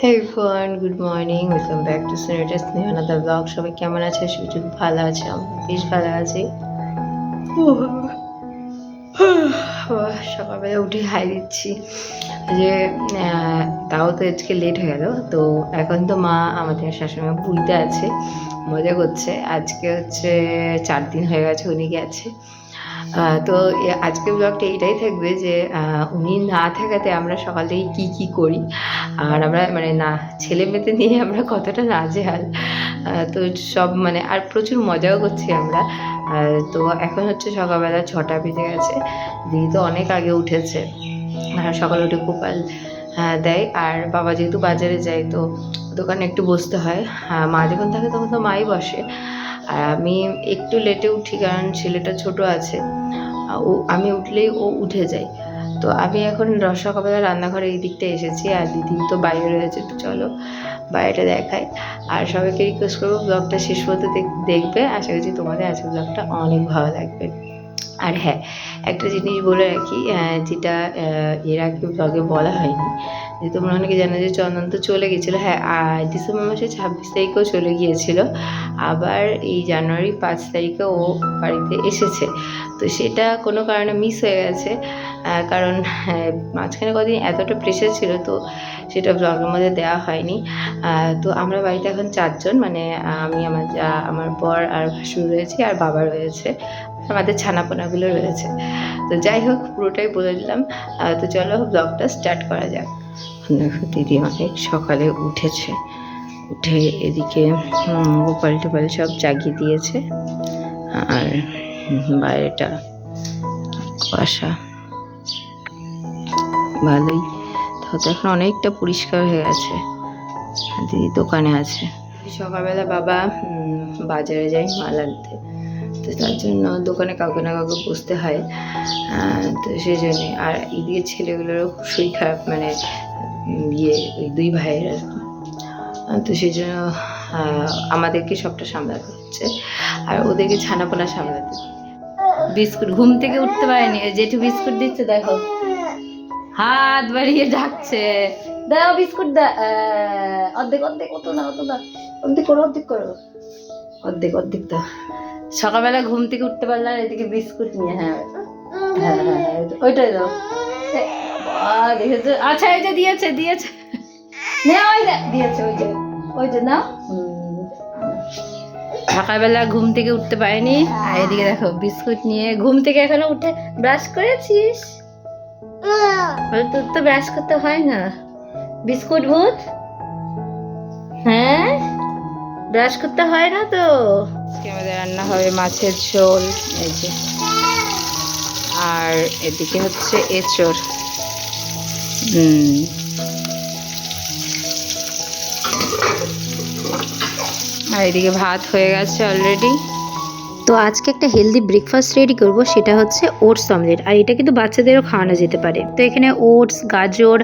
Hey everyone, good morning. Welcome back to Senator Sneha another vlog. সবাই কেমন আছে? সবাই ভালো আছে, আমি বেশ ভালো আছি। সকালবেলা উঠে হাই দিচ্ছি যে তাও তো আজকে লেট হয়ে গেল। তো এখন তো মা আমাদের শাশুড়ি মা পুরীতে আছে, মজা করছে। আজকে হচ্ছে 4 দিন হয়ে গেছে উনি গেছে। তো আজকের ব্লগটা এইটাই থাকবে যে উনি না থাকাতে আমরা সকাল থেকে কী করি, আর আমরা মানে না ছেলে মেয়েতে নিয়ে আমরা কতটা নাজেহাল। তো সব মানে আর প্রচুর মজাও করছি আমরা। তো এখন হচ্ছে সকালবেলা 6টা বেজে গেছে। দিদি তো অনেক আগে উঠেছে, সকালে উঠে গোপাল দেয়। আর বাবা যেহেতু বাজারে যায় তো দোকানে একটু বসতে হয়। মা যখন থাকে তখন তো মাই বসে, আর আমি একটু লেটে উঠি কারণ ছেলেটা ছোট আছে। আমি উঠলেই ও উঠে যায়। তো আমি এখন সকালবেলা রান্নাঘরে এই দিকটা এসেছি, আর দিদি তো বাইরে রয়েছে। তো চলো বাইরেটা দেখাই। আর সবাইকে রিকোয়েস্ট করবো ব্লগটা শেষ পর্যন্ত দেখবে। আশা করছি তোমাদের আজকের ব্লগটা অনেক ভালো লাগবে। আর হ্যাঁ, একটা জিনিস বলে রাখি, যেটা এর আগে ব্লগে বলা হয়নি, যে তোমরা অনেকে জানো যে চন্দন তো চলে গেছিলো। হ্যাঁ, ডিসেম্বর মাসে 26 তারিখেও চলে গিয়েছিল। আবার এই জানুয়ারি 5 তারিখে ও বাড়িতে এসেছে। তো সেটা কোনো কারণে মিস হয়ে গেছে, কারণ মাঝখানে কদিন এতটা প্রেশার ছিল, তো সেটা ব্লগের মধ্যে দেওয়া হয়নি। তো আমরা বাড়িতে এখন 4 জন, মানে আমি, আমার বর আর ভাসুর রয়েছে, আর বাবা রয়েছে, আমাদের ছানাপোনাগুলো রয়েছে। তো যাই হোক, পুরোটাই বলে দিলাম। তো চলো ব্লগটা স্টার্ট করা যাক। দেখো দিদি অনেক সকালে উঠেছে, উঠে এদিকে গোপাল টোপাল সব জাগিয়ে দিয়েছে। আর বাইরেটা কুয়াশা, ভালোই। তো এখন অনেকটা পরিষ্কার হয়ে গেছে। দিদি দোকানে আছে। সকালবেলা বাবা বাজারে যায় মাল আনতে, তো তার জন্য দোকানে কাউকে না কাউকে বসতে হয়। তো সেই জন্যে। আর এদিকে ছেলেগুলোরও শরীর খারাপ, মানে ওই 2 ভাইয়ের আর কি। তো সেই জন্য আমাদেরকে সবটা সামলাতে হচ্ছে, আর ওদেরকে ছানাপোনা সামলাতে। বিস্কুট ঘুম থেকে উঠতে পারেনি, জেঠু বিস্কুট দিচ্ছে, দেখো হাত বাড়িয়ে ডাকছে, দাও বিস্কুট দা। অর্ধেক অর্ধেক, অত না অত না, অর্ধেক করো অর্ধেক করো, অর্ধেক অর্ধেক দাও। সকালবেলা ঘুম থেকে উঠতে পারলে আর এদিকে বিস্কুট নিয়ে। হ্যাঁ হ্যাঁ হ্যাঁ, ওইটাই দাও। দেখেছো? আচ্ছা, এই যে দিয়েছে দিয়েছে, দিয়েছে, ওই যে নাও। সকালবেলা ঘুম থেকে উঠতে পারেনি, আর এদিকে দেখো বিস্কুট নিয়ে। ঘুম থেকে এখনো উঠে ব্রাশ করেছিস? তোর তো ব্রাশ করতে হয় না, বিস্কুট ভূত। হ্যাঁ, ব্রাশ করতে হয় না তো। আমাদের রান্না হবে মাছের ঝোল, এই যে, আর এদিকে হচ্ছে এঁচড়। আর এদিকে ভাত হয়ে গেছে অলরেডি। তো আজকে একটা হেলদি ব্রেকফাস্ট রেডি করব, সেটা হচ্ছে ওটস অমলেট। আর এটা কিন্তু বাচ্চাদেরও খাওয়ানো যেতে পারে। তো এখানে ওটস, গাজর,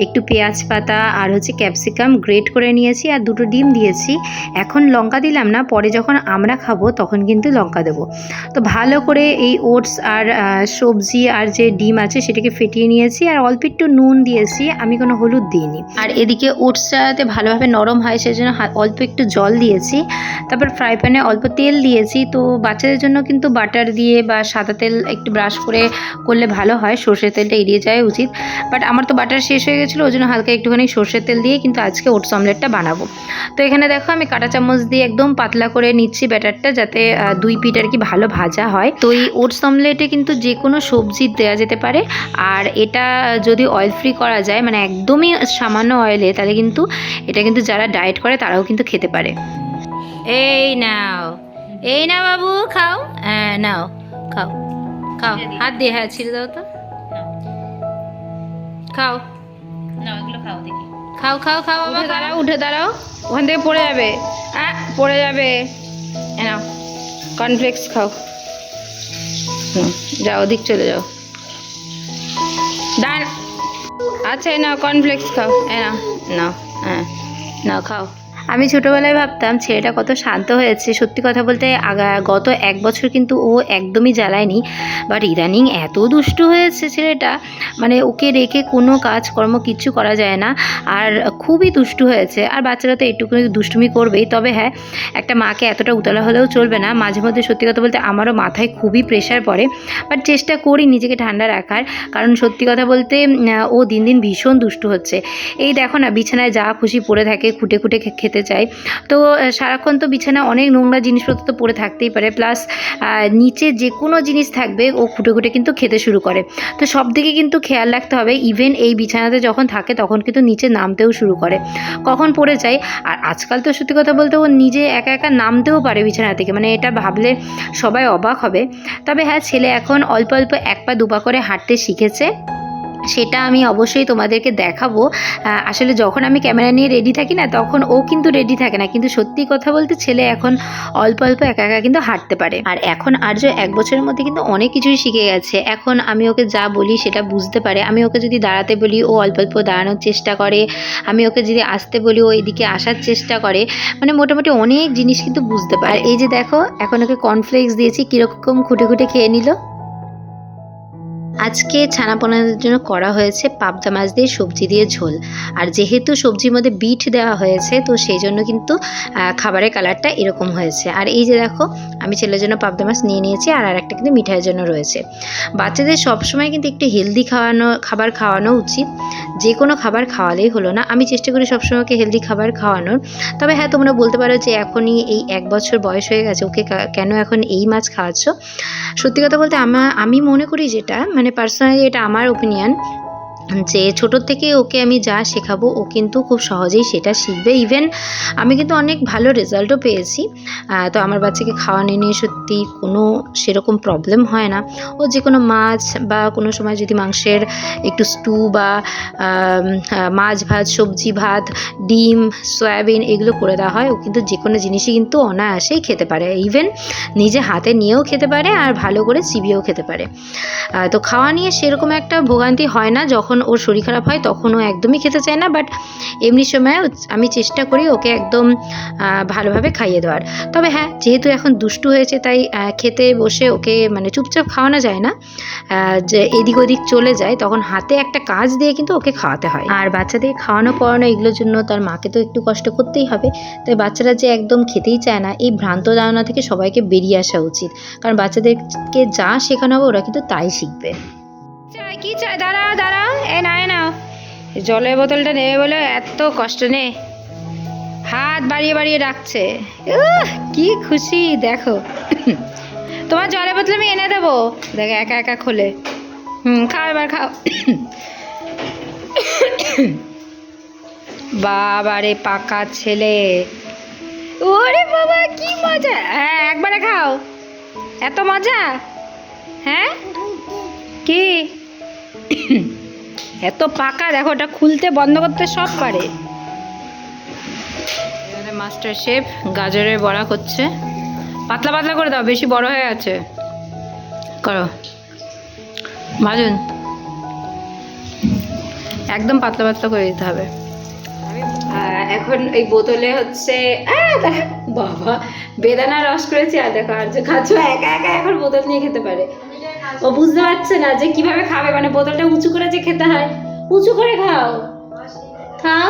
একটু পেঁয়াজ পাতা আর হচ্ছে ক্যাপসিকাম গ্রেট করে নিয়েছি, আর 2টো ডিম দিয়েছি। এখন লঙ্কা দিলাম না, পরে যখন আমরা খাবো তখন কিন্তু লঙ্কা দেবো। তো ভালো করে এই ওটস আর সবজি আর যে ডিম আছে সেটাকে ফেটিয়ে নিয়েছি, আর অল্প একটু নুন দিয়েছি, আমি কোনো হলুদ দিইনি। আর এদিকে ওটসটা যাতে ভালোভাবে নরম হয় সেজন্য অল্প একটু জল দিয়েছি। তারপর ফ্রাই প্যানে অল্প তেল দিয়েছি। তো বাচ্চাদের জন্য কিন্তু বাটার দিয়ে বা সাদা তেল একটু ব্রাশ করলে ভালো হয়, সর্ষের তেলটা এড়িয়ে যাওয়া উচিত। বাট আমার তো বাটার শেষ হয়ে গেছিলো, ওই জন্য হালকা একটুখানি সর্ষের তেল দিয়ে কিন্তু আজকে ওটস অমলেটটা বানাবো। তো এখানে দেখো আমি কাঁটা চামচ দিয়ে একদম পাতলা করে নিচ্ছি ব্যাটারটা, যাতে 2 পিঠ আর কি ভালো ভাজা হয়। তো এই ওটস অমলেটে কিন্তু যে কোনো সবজি দেওয়া যেতে পারে, আর এটা যদি অয়েল ফ্রি করা যায়, মানে একদমই সামান্য অয়েলে, তাহলে কিন্তু এটা কিন্তু যারা ডায়েট করে তারাও কিন্তু খেতে পারে। এই নাও, এই নাও বাবু, খাও। হ্যাঁ নাও, খাও খাও, হাত দিয়ে। হ্যাঁ ছিঁড়ে দাও তো, খাও। খাও খাও খাও বাবা, দাঁড়াও, উঠে দাঁড়াও, ওখান থেকে পড়ে যাবে, পড়ে যাবে। নাও কর্নফ্লেক্স খাও। যাও, ওদিক চলে যাও, দাঁড়। আচ্ছা নাও কর্নফ্লেক্স খাও, নাও নাও, হ্যাঁ নাও খাও। আমি ছোটোবেলায় ভাবতাম ছেলেটা কত শান্ত হয়েছে, সত্যি কথা বলতে গত 1 বছর কিন্তু ও একদমই জ্বালায়নি, বাট ইদানিং এত দুষ্টু হয়েছে ছেলেটা, মানে ওকে রেখে কোনো কাজকর্ম কিচ্ছু করা যায় না, আর খুবই দুষ্টু হয়েছে। আর বাচ্চারা তো একটু দুষ্টুমি করবেই, তবে হ্যাঁ একটা মাকে এতটা উতলা হলেও চলবে না, মাঝে মধ্যে সত্যি কথা বলতে আমারও মাথায় খুবই প্রেশার পড়ে, বাট চেষ্টা করি নিজেকে ঠান্ডা রাখার, কারণ সত্যি কথা বলতে ও দিন দিন ভীষণ দুষ্টু হচ্ছে। এই দেখো না বিছানায় যা খুশি পড়ে থাকে, খুঁটে খুঁটে খেতে চায়, তো সারাক্ষণ তো বিছানায় অনেক নোংরা জিনিসপত্র তো পড়ে থাকতেই পারে, প্লাস নিচে যে কোনো জিনিস থাকবে ও খুঁটে খুঁটে কিন্তু খেতে শুরু করে। তো সব দিকে কিন্তু খেয়াল রাখতে হবে, ইভেন এই বিছানাতে যখন থাকে তখন কিন্তু নিচে নামতেও শুরু করে, কখন পড়ে যায়। আর আজকাল তো সত্যি কথা বলতে ও নিজে একা একা নামতেও পারে বিছানা থেকে, মানে এটা ভাবলে সবাই অবাক হবে। তবে হ্যাঁ ছেলে এখন অল্প অল্প 1 পা 2 পা করে হাঁটতে শিখেছে, সেটা আমি অবশ্যই তোমাদেরকে দেখাবো। আসলে যখন আমি ক্যামেরা নিয়ে রেডি থাকি না তখন ও কিন্তু রেডি থাকে না, কিন্তু সত্যি কথা বলতে ছেলে এখন অল্প অল্প একা একা কিন্তু হাঁটতে পারে। আর এখন আর্য 1 বছরের মধ্যে কিন্তু অনেক কিছুই শিখে গেছে, এখন আমি ওকে যা বলি সেটা বুঝতে পারে। আমি ওকে যদি দাঁড়াতে বলি ও অল্প অল্প দাঁড়ানোর চেষ্টা করে, আমি ওকে যদি আসতে বলি ও এদিকে আসার চেষ্টা করে, মানে মোটামুটি অনেক জিনিস কিন্তু বুঝতে পারে। আর এই যে দেখো এখন ওকে কর্নফ্লেক্স দিয়েছি, কীরকম খুঁটে খুঁটে খেয়ে নিল। আজকে ছানা পোনাদের জন্য করা হয়েছে পাবদা মাছ দিয়ে সবজি দিয়ে ঝোল, আর যেহেতু সবজির মধ্যে বিট দেওয়া হয়েছে তো সেই জন্য কিন্তু খাবারের কালারটা এরকম হয়েছে। আর এই যে দেখো আমি ছেলের জন্য পাবদা মাছ নিয়ে নিয়েছি, আর আরেকটা কিন্তু মিঠাইয়ের জন্য রয়েছে। বাচ্চাদের সবসময় কিন্তু একটু হেলদি খাবার খাওয়ানো উচিত, যে কোনো খাবার খাওয়ালেই হলো না, আমি চেষ্টা করি সবসময় ওকে হেলদি খাবার খাওয়ানোর। তবে হ্যাঁ তোমরা বলতে পারো যে এখনই এই 1 বছর বয়স হয়ে গেছে ওকে কেন এখন এই মাছ খাওয়াচ্ছ। সত্যি কথা বলতে আমি মনে করি যেটা, মানে পার্সোনালি এটা আমার ওপিনিয়ন, যে ছোটোর থেকে ওকে আমি যা শেখাবো ও কিন্তু খুব সহজেই সেটা শিখবে। ইভেন আমি কিন্তু অনেক ভালো রেজাল্টও পেয়েছি। তো আমার বাচ্চাকে খাওয়ানো নিয়ে সত্যি কোনো সেরকম প্রবলেম হয় না। ও যে কোনো মাছ বা কোনো সময় যদি মাংসের একটু স্টু বা মাছ ভাত, সবজি ভাত, ডিম, সয়াবিন এগুলো করে দেওয়া হয়, ও কিন্তু যে কোনো জিনিসই কিন্তু অনায়াসেই খেতে পারে, ইভেন নিজে হাতে নিয়েও খেতে পারে আর ভালো করে চিবিয়েও খেতে পারে। তো খাওয়া নিয়ে সেরকম একটা ভোগান্তি হয় না, যখন ওর শরীর খারাপ হয় তখন ও একদমই খেতে চায় না, বাট এমনি সময় আমি চেষ্টা করি ওকে একদম ভালোভাবে খাইয়ে দেওয়ার। তবে হ্যাঁ যেহেতু এখন দুষ্টু হয়েছে তাই খেতে বসে ওকে মানে চুপচাপ খাওয়ানো যায় না, যে এদিক ওদিক চলে যায়, তখন হাতে একটা কাজ দিয়ে কিন্তু ওকে খাওয়াতে হয়। আর বাচ্চাদের খাওয়ানো পড়ানো এগুলোর জন্য তার মাকে তো একটু কষ্ট করতেই হবে, তাই বাচ্চারা যে একদম খেতেই চায় না এই ভ্রান্ত ধারণা থেকে সবাইকে বেরিয়ে আসা উচিত, কারণ বাচ্চাদেরকে যা শেখানো হবে ওরা কিন্তু তাই শিখবে। কি চাই? দাঁড়া দাঁড়া, এ নাও জলের বোতলটা নেবে বলে এত কষ্ট নে, হাত বাড়িয়ে বাড়িয়ে রাখছে, কি খুশি দেখো। তোমার জলের বোতল আমি এনে দেবো, দেখো একা একা খোলে। খাও এবার খাও। বাবারে পাকা ছেলে, ওরে বাবা কি মজা, হ্যাঁ একবারে খাও, এত মজা। হ্যাঁ কি এত পাকা, দেখো ওটা খুলতে বন্ধ করতে সব পারে। এখানে মাস্টার শেফ গাজরের বড়া করছে, পাতলা পাতলা করে দাও, বেশি বড় হয়ে আছে, করো ভাজুন, একদম পাতলা পাতলা করে দিতে হবে। এখন এই বোতলে হচ্ছে বাবা বেদানা রস করেছি, আর দেখো আর যে খাচ্ছ একা একা এখন বোতল নিয়ে খেতে পারে, ও বুঝতে পারছে না যে কিভাবে খাবে, মানে বোতলটা উঁচু করে যে খেতে হয়, উঁচু করে খাও খাও,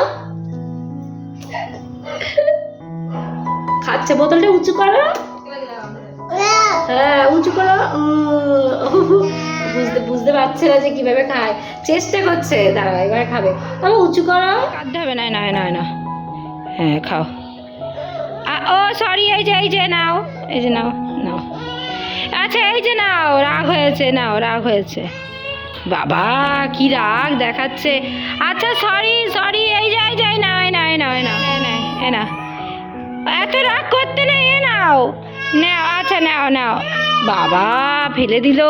খাচ্ছে বোতলটা উঁচু করো, হ্যাঁ উঁচু করো, বুঝতে পারছে না যে কিভাবে খায়, চেষ্টা করছে, দাঁড়াও এবার খাবে, তবে উঁচু করো, কাঁদতে হবে না, না না না, হ্যাঁ খাও। ও সরি, এই যে নাও, এই যে নাও নাও, আচ্ছা এই যে নাও, রাগ হয়েছে, নাও রাগ হয়েছে, বাবা কি রাগ দেখাচ্ছে, আচ্ছা সরি এই যাই নাও না, এত রাগ করতে নেই, নাও আচ্ছা নাও, বাবা ফেলে দিল,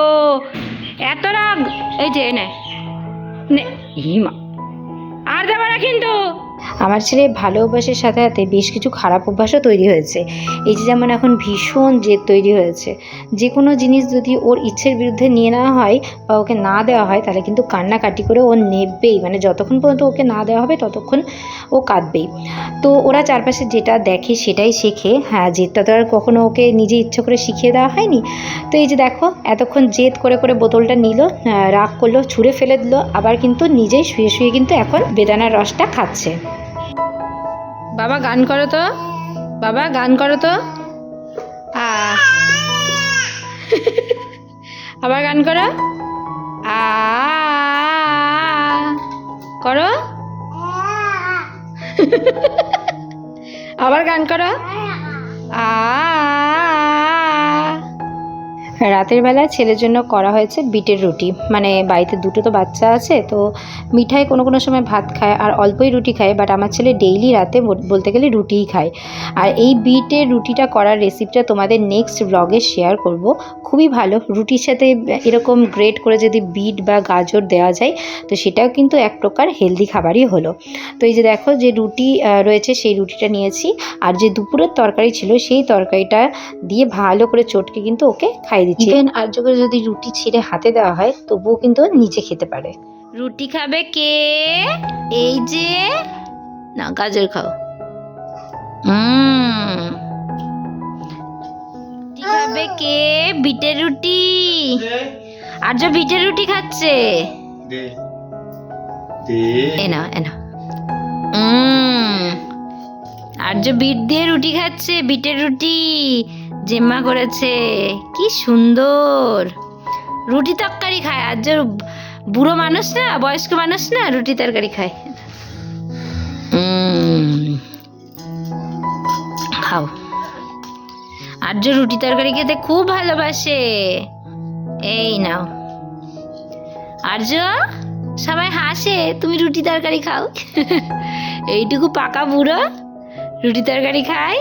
এত রাগ, এই যে মা আর দেবো না কিন্তু। আমার ছেলে ভালো অভ্যাসের সাথে সাথে বেশ কিছু খারাপ অভ্যাসও তৈরি হয়েছে। এই যে যেমন এখন ভীষণ জেদ তৈরি হয়েছে, যে কোনো জিনিস যদি ওর ইচ্ছের বিরুদ্ধে নিয়ে নেওয়া হয় বা ওকে না দেওয়া হয় তাহলে কিন্তু কান্নাকাটি করে ও নেবেই, মানে যতক্ষণ পর্যন্ত ওকে না দেওয়া হবে ততক্ষণ ও কাঁদবেই। তো ওরা চারপাশে যেটা দেখে সেটাই শেখে। হ্যাঁ, জেদটা তো আর কখনো ওকে নিজে ইচ্ছা করে শিখিয়ে দেওয়া হয়নি। তো এই যে দেখো এতক্ষণ জেদ করে করে বোতলটা নিল, রাগ করলো, ছুঁড়ে ফেলে দিল, আবার কিন্তু নিজেই শুয়ে শুয়ে কিন্তু এখন বেদানার রসটা খাচ্ছে। বাবা গান করো তো, বাবা গান করো তো, আবার গান করো, করো, আবার গান করো, রাতের বেলা ছেলের জন্য করা হয়েছে বিটের রুটি। মানে বাড়িতে দুটো তো বাচ্চা আছে, তো মিঠাই কোনো কোনো সময় ভাত খায় আর অল্পই রুটি খায়, বাট আমার ছেলে ডেইলি রাতে বলতে গেলে রুটিই খায়। আর এই বিটের রুটিটা করার রেসিপিটা তোমাদের নেক্সট ব্লগে শেয়ার করব। খুবই ভালো, রুটির সাথে এরকম গ্রেট করে যদি বিট বা গাজর দেওয়া যায় তো সেটাও কিন্তু এক প্রকার হেলদি খাবারই হলো। তো এই যে দেখো যে রুটি রয়েছে সেই রুটিটা নিয়েছি, আর যে দুপুরের তরকারি ছিল সেই তরকারিটা দিয়ে ভালো করে চটকে কিন্তু ওকে খাইয়ে দিচ্ছি। ইভেন আর যদি রুটি ছিঁড়ে হাতে দেওয়া হয় তবুও কিন্তু নিচে খেতে পারে। রুটি খাবে কে? এই যে না, গাজর খাও। রুটি খাবে কে? বিটের রুটি। আর্য বিটের রুটি খাচ্ছে। এনা এনা আর্য বিট দিয়ে রুটি খাচ্ছে, বিটের রুটি জেম্মা করেছে, কি সুন্দর। রুটি তরকারি খায়, আর্য বুড়ো মানুষ না, বয়স্ক মানুষ না, রুটি তরকারি খায়। খাও। আর্য রুটি তরকারি খেতে খুব ভালোবাসে। এই নাও আর্য, সবাই হাসে তুমি রুটি তরকারি খাও। এইটুকু পাকা বুড়ো রুটি তরকারি খায়।